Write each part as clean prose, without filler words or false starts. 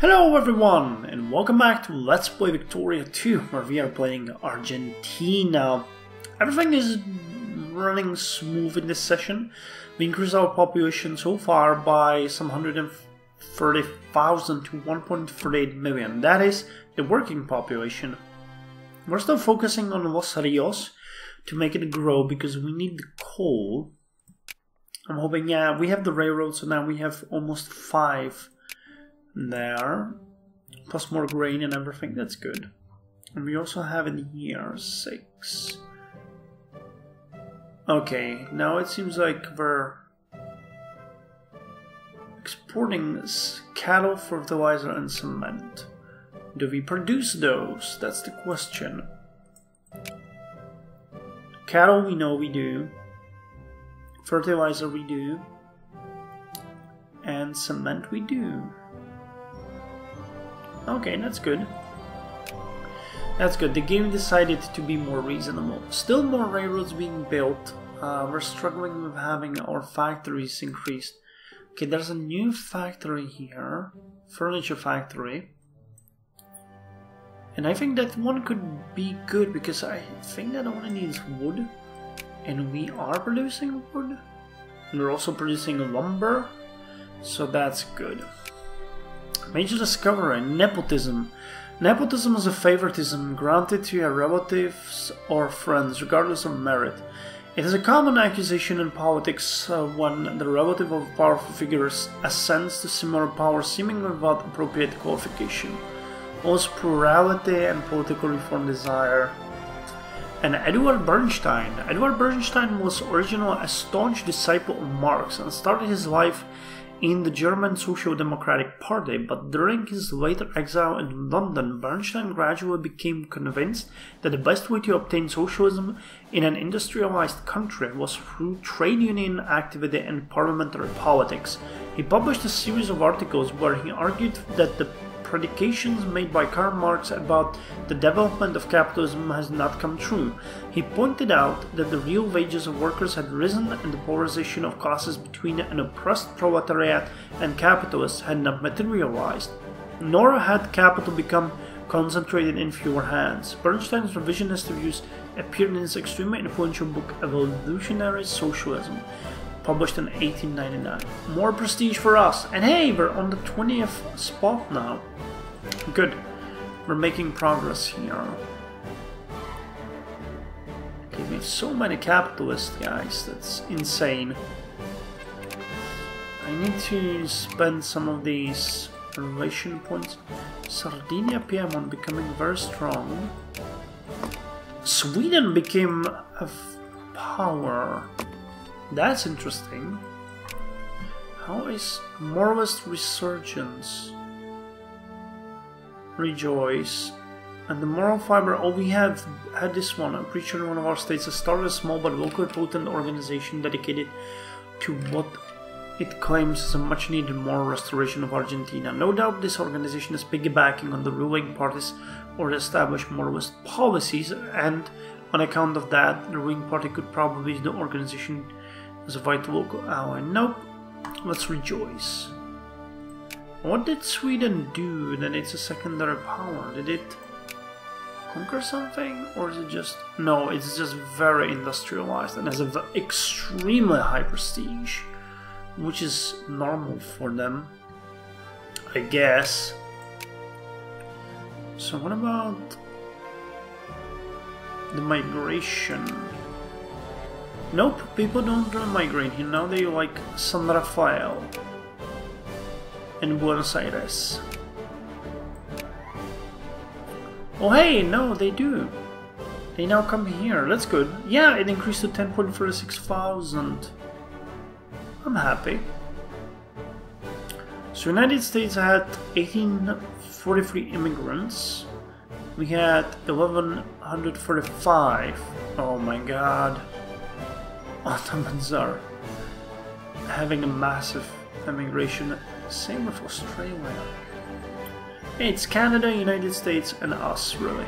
Hello everyone, and welcome back to Let's Play Victoria 2, where we are playing Argentina. Everything is running smooth in this session. We increased our population so far by some 130,000 to 1.38 million. That is the working population. We're still focusing on Los Rios to make it grow because we need the coal. I'm hoping, yeah, we have the railroad, so now we have almost 5 there, plus more grain and everything. That's good. And we also have in here 6. Okay, now it seems like we're exporting cattle, fertilizer and cement. Do we produce those? That's the question. Cattle we know we do, fertilizer we do, and cement we do. Okay, that's good. That's good. The game decided to be more reasonable. Still more railroads being built. We're struggling with having our factories increased. Okay, there's a new factory here. Furniture factory. And I think that one could be good because I think that only needs wood. And we are producing wood. And we're also producing lumber. So that's good. Major discovery, nepotism. Nepotism is a favoritism granted to your relatives or friends, regardless of merit. It is a common accusation in politics when the relative of a powerful figure ascends to similar power seemingly without appropriate qualification. Most plurality and political reform desire. And Edward Bernstein. Edward Bernstein was originally a staunch disciple of Marx and started his life in the German Social Democratic Party, but during his later exile in London, Bernstein gradually became convinced that the best way to obtain socialism in an industrialized country was through trade union activity and parliamentary politics. He published a series of articles where he argued that the predications made by Karl Marx about the development of capitalism has not come true. He pointed out that the real wages of workers had risen and the polarization of classes between an oppressed proletariat and capitalists had not materialized, nor had capital become concentrated in fewer hands. Bernstein's revisionist views appeared in his extremely influential book Evolutionary Socialism, published in 1899. More prestige for us. And hey, we're on the 20th spot now. Good. We're making progress here. Okay, we have so many capitalists, guys. That's insane. I need to spend some of these relation points. Sardinia Piedmont becoming very strong. Sweden became a power. That's interesting. How is moralist resurgence? Rejoice. And the moral fiber, oh, we have had this one. I'm pretty sure in one of our states has started a small but locally potent organization dedicated to what it claims is a much needed moral restoration of Argentina. No doubt this organization is piggybacking on the ruling parties or the established moralist policies, and on account of that, the ruling party could probably use the organization as a vital local ally. Nope. Let's rejoice. What did Sweden do that it's a secondary power? Did it conquer something? Or is it just... No, it's just very industrialized and has an extremely high prestige, which is normal for them, I guess. So what about the migration? Nope, people don't migrate here now. They like San Rafael and Buenos Aires. Oh hey, no, they do. They now come here. That's good. Yeah, it increased to 10.36,000. I'm happy. So United States had 1843 immigrants. We had 1145. Oh my god. Ottomans are having a massive immigration. Same with Australia. Hey, it's Canada, United States, and us, really.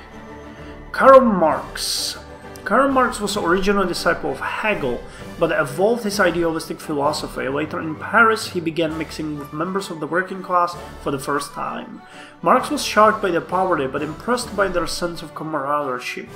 Karl Marx. Karl Marx was originally a disciple of Hegel, but evolved his idealistic philosophy. Later in Paris, he began mixing with members of the working class for the first time. Marx was shocked by their poverty, but impressed by their sense of camaraderie.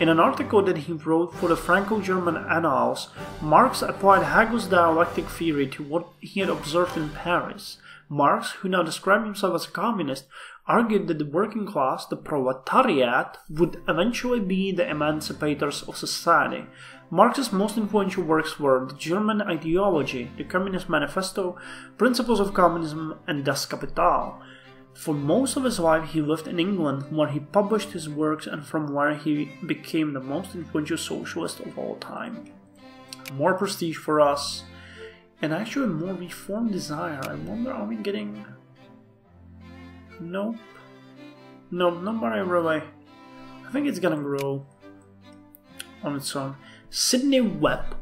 In an article that he wrote for the Franco-German Annals, Marx applied Hegel's dialectic theory to what he had observed in Paris. Marx, who now described himself as a communist, argued that the working class, the proletariat, would eventually be the emancipators of society. Marx's most influential works were the German Ideology, the Communist Manifesto, Principles of Communism, and Das Kapital. For most of his life he lived in England, where he published his works and from where he became the most influential socialist of all time. More prestige for us, and actually more reform desire. I wonder, are we getting... Nope. Nope, nobody really. I think it's gonna grow on its own. Sidney Webb.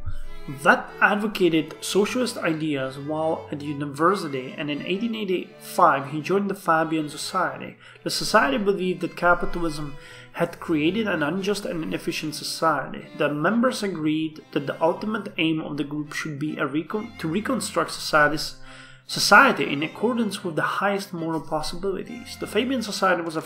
Webb advocated socialist ideas while at university, and in 1885 he joined the Fabian Society. The society believed that capitalism had created an unjust and inefficient society. The members agreed that the ultimate aim of the group should be to reconstruct society in accordance with the highest moral possibilities. The Fabian Society was a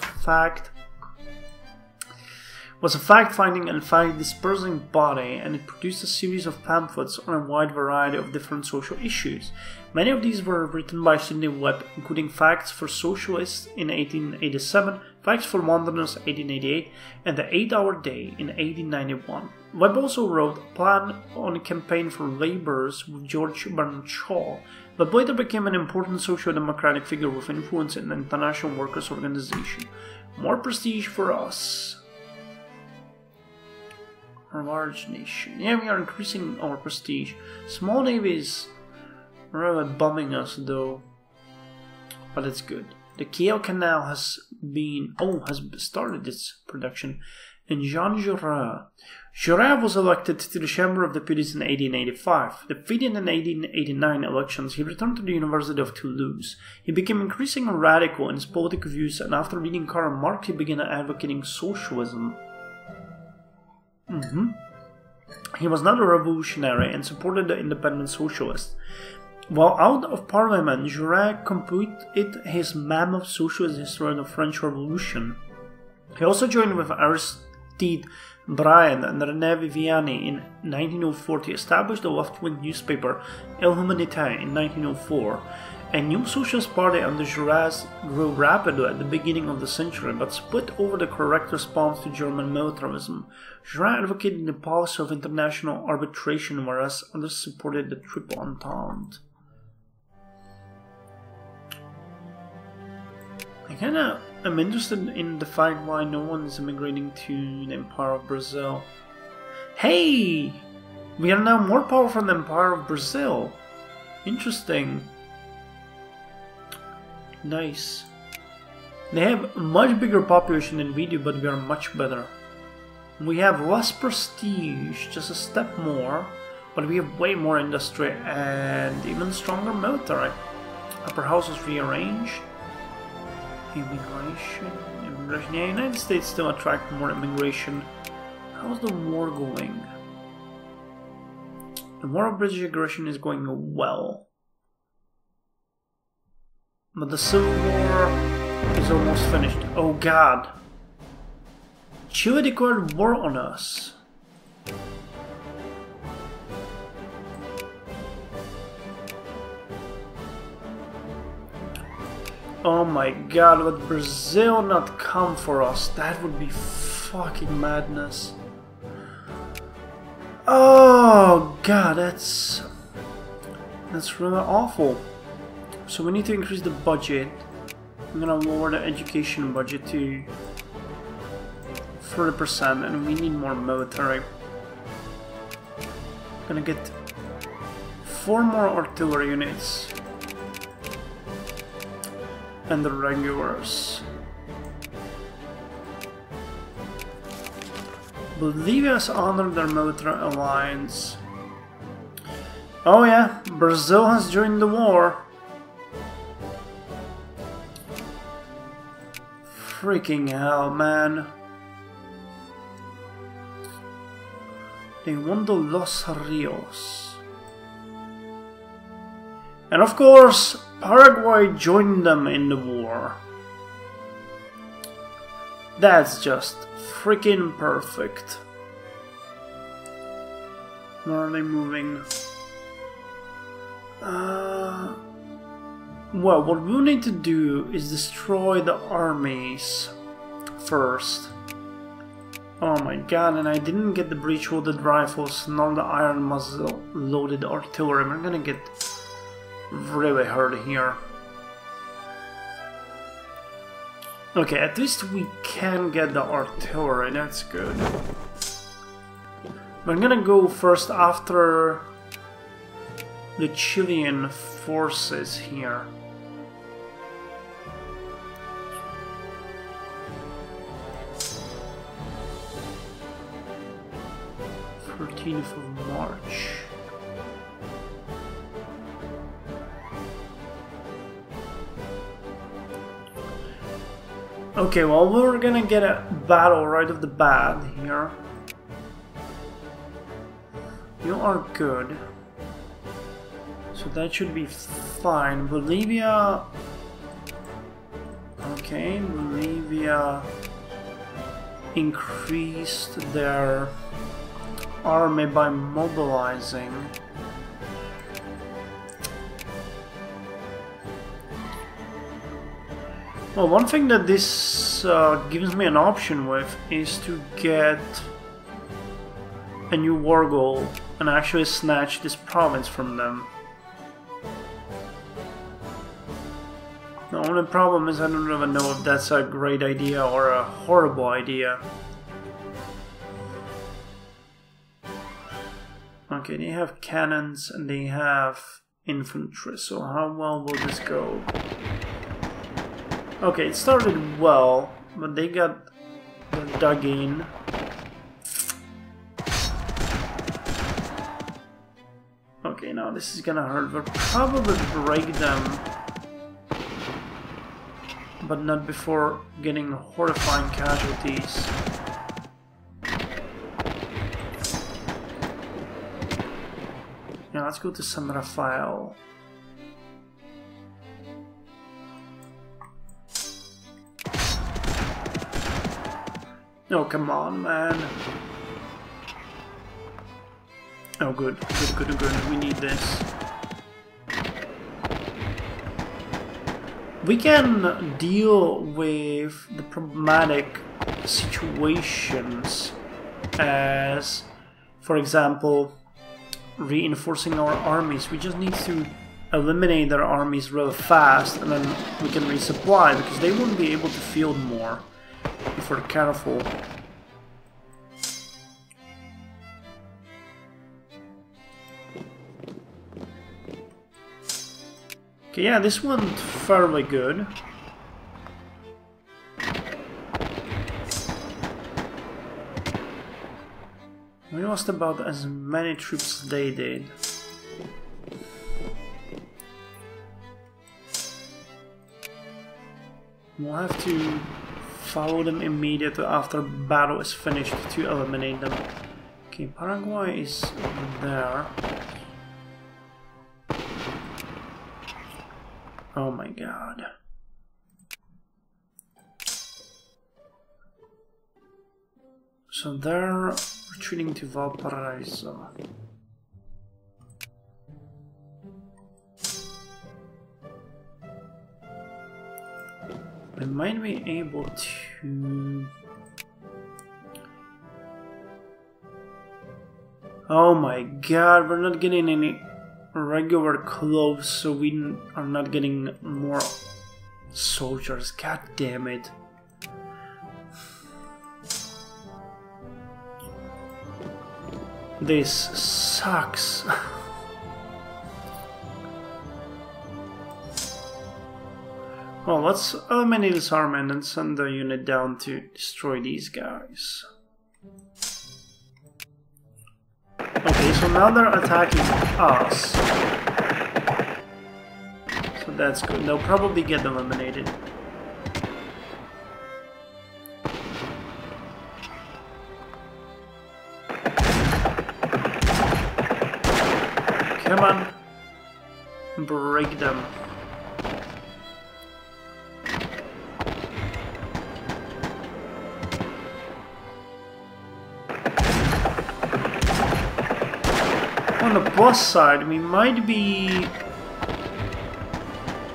fact-finding and fact-dispersing body, and it produced a series of pamphlets on a wide variety of different social issues. Many of these were written by Sidney Webb, including Facts for Socialists in 1887, Facts for Londoners 1888, and The 8-Hour Day in 1891. Webb also wrote a plan on a campaign for labourers with George Bernard Shaw. Webb later became an important social democratic figure with influence in the International Workers' Organization. More prestige for us. A large nation. Yeah, we are increasing our prestige. Small navy is really bumming us though, but it's good. The Kiel Canal has started its production. And Jean Jaurès. Jaurès was elected to the Chamber of Deputies in 1885. Defeated in the 1889 elections, he returned to the University of Toulouse. He became increasingly radical in his political views, and after reading Karl Marx, he began advocating socialism. He was not a revolutionary and supported the independent socialists. While out of parliament, Jaurès completed his mammoth socialist history of the French Revolution. He also joined with Aristide Briand and René Viviani in 1904 to establish the left-wing newspaper El Humanité in 1904. A new socialist party under Jaurès grew rapidly at the beginning of the century, but split over the correct response to German militarism. Jaurès advocated the policy of international arbitration, whereas others supported the Triple Entente. I'm interested in the fact why no one is immigrating to the Empire of Brazil. Hey! We are now more powerful than the Empire of Brazil. Interesting. Nice. They have a much bigger population than we do, but we are much better. We have less prestige, just a step more, but we have way more industry and even stronger military. Upper house is rearranged. Immigration. Yeah, United States still attract more immigration. How's the war going? The war of British aggression is going well. But the Civil War is almost finished. Oh god. Chile declared war on us. Oh my god, would Brazil not come for us? That would be fucking madness. Oh god, that's really awful. So we need to increase the budget. I'm gonna lower the education budget to 30%, and we need more military. Gonna get 4 more artillery units. And the regulars. Bolivia has honored their military alliance. Oh yeah, Brazil has joined the war. Freaking hell, man. They want the Los Rios. And of course, Paraguay joined them in the war. That's just freaking perfect. Where are they moving? Well, what we need to do is destroy the armies first. Oh my god, and I didn't get the breech-loaded rifles, nor the iron muzzle-loaded artillery. We're gonna get really hurt here. Okay, at least we can get the artillery, that's good. We're gonna go first after the Chilean forces here. 13th of March. Okay, well, we're gonna get a battle right off the bat here. You are good. So that should be fine. Bolivia... Okay, Bolivia increased their army by mobilizing. Well, one thing that this gives me an option with is to get a new war goal and actually snatch this province from them. The only problem is I don't even know if that's a great idea or a horrible idea. Okay, they have cannons and they have infantry, so how well will this go? Okay, it started well, but they got dug in. Okay, now this is gonna hurt. We'll probably break them, but not before getting horrifying casualties. Yeah, let's go to San Rafael. Oh, come on, man. Oh, good. Good. We need this. We can deal with the problematic situations as, for example, reinforcing our armies. We just need to eliminate their armies real fast and then we can resupply, because they won't be able to field more if we're careful. Okay, yeah, this went fairly good. We lost about as many troops as they did. We'll have to follow them immediately after battle is finished to eliminate them. Okay, Paraguay is over there. Oh my god. So they're retreating to Valparaiso. We might be able to... Oh my god, we're not getting any regular clothes, so we are not getting more soldiers. God damn it. This sucks. Well, let's eliminate this army and then send the unit down to destroy these guys. Okay, so now they're attacking us. So that's good. They'll probably get eliminated. Come on. Break them. On the plus side, we might be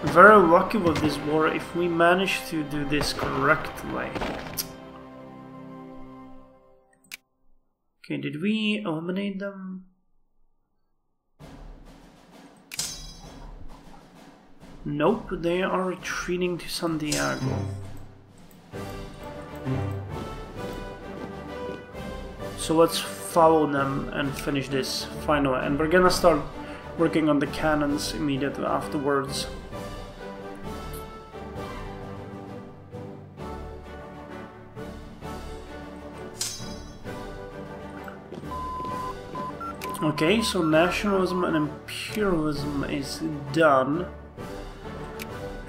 very lucky with this war if we manage to do this correctly. Okay, did we eliminate them? Nope, they are retreating to Santiago. So let's follow them and finish this finally. And we're gonna start working on the cannons immediately afterwards. Okay, so nationalism and imperialism is done.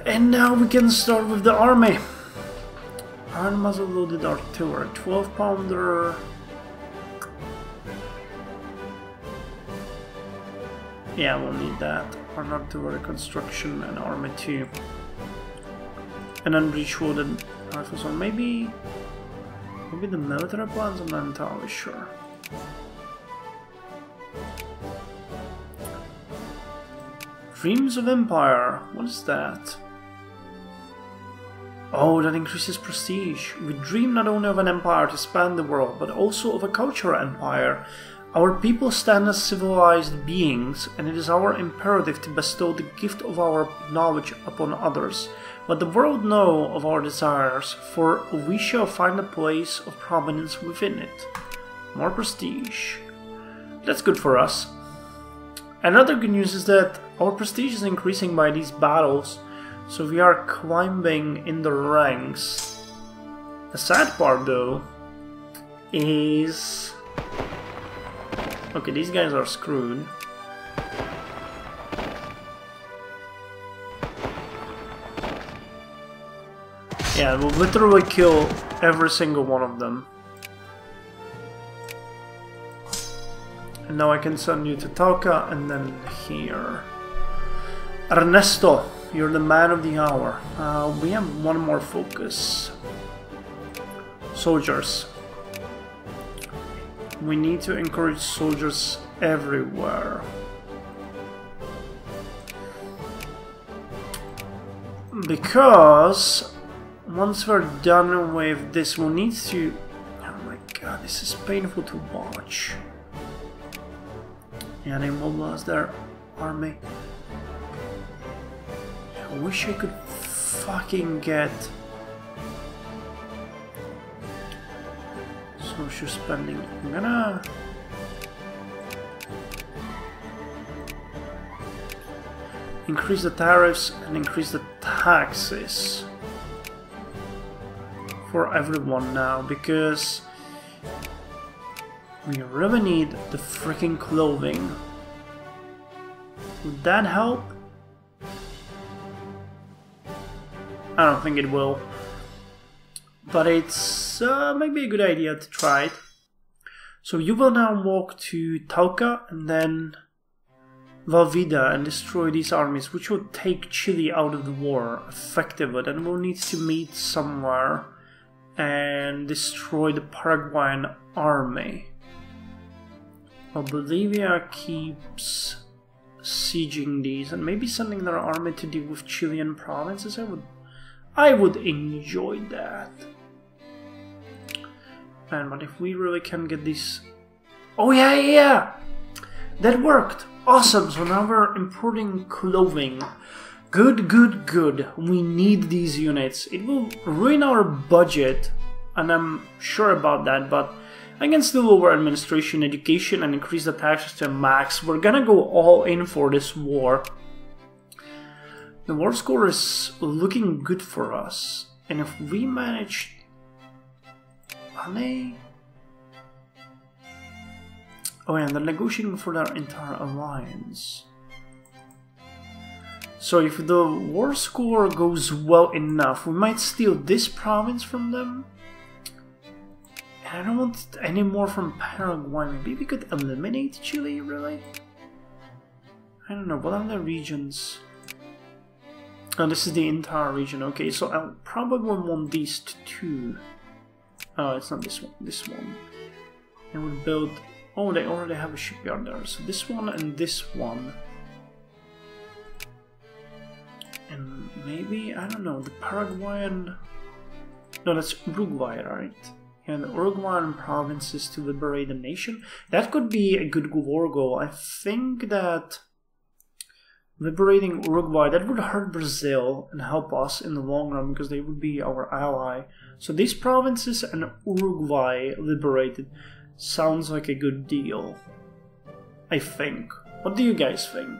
And now we can start with the army. Iron muzzle loaded artillery, 12-pounder. Yeah, we'll need that. Iron artillery construction and army too. And then breech loaded rifles. So maybe the military plans, I'm not entirely sure. Dreams of Empire, what is that? Oh, that increases prestige. We dream not only of an empire to span the world, but also of a cultural empire. Our people stand as civilized beings, and it is our imperative to bestow the gift of our knowledge upon others. Let the world know of our desires, for we shall find a place of prominence within it. More prestige. That's good for us. Another good news is that our prestige is increasing by these battles, so we are climbing in the ranks. The sad part though is... okay, these guys are screwed. Yeah, we'll literally kill every single one of them. And now I can send you to Talca and then here. Ernesto, you're the man of the hour. We have one more focus. Soldiers. We need to encourage soldiers everywhere. Because once we're done with this, we'll need to... oh my god, this is painful to watch. Yeah, they mobilized their army. I wish I could fucking get social spending. I'm gonna increase the tariffs and increase the taxes for everyone now, because we really need the freaking clothing. Would that help? I don't think it will. But it's maybe a good idea to try it. So you will now walk to Talca and then Valvida and destroy these armies, which will take Chile out of the war effectively. Then we'll need to meet somewhere and destroy the Paraguayan army. Well, Bolivia keeps sieging these and maybe sending their army to deal with Chilean provinces. I would enjoy that. Man, but if we really can get these... oh yeah! That worked! Awesome! So now we're importing clothing. Good. We need these units. It will ruin our budget, and I'm sure about that, but I can still lower administration, education, and increase the taxes to a max. We're gonna go all in for this war. The war score is looking good for us, and if we manage... are they... oh yeah, they're negotiating for their entire alliance. So if the war score goes well enough, we might steal this province from them. And I don't want any more from Paraguay. Maybe we could eliminate Chile, really? I don't know, what are the regions? Oh, this is the entire region. Okay, so I'll probably want these two. Oh, it's not this one. This one. And we'll build... Oh, they already have a shipyard there. So this one and this one. And maybe, I don't know, the Paraguayan... No, that's Uruguay, right? Yeah, the Uruguayan provinces to liberate a nation. That could be a good war goal. I think that liberating Uruguay, that would hurt Brazil and help us in the long run because they would be our ally. So these provinces and Uruguay liberated sounds like a good deal. I think. What do you guys think?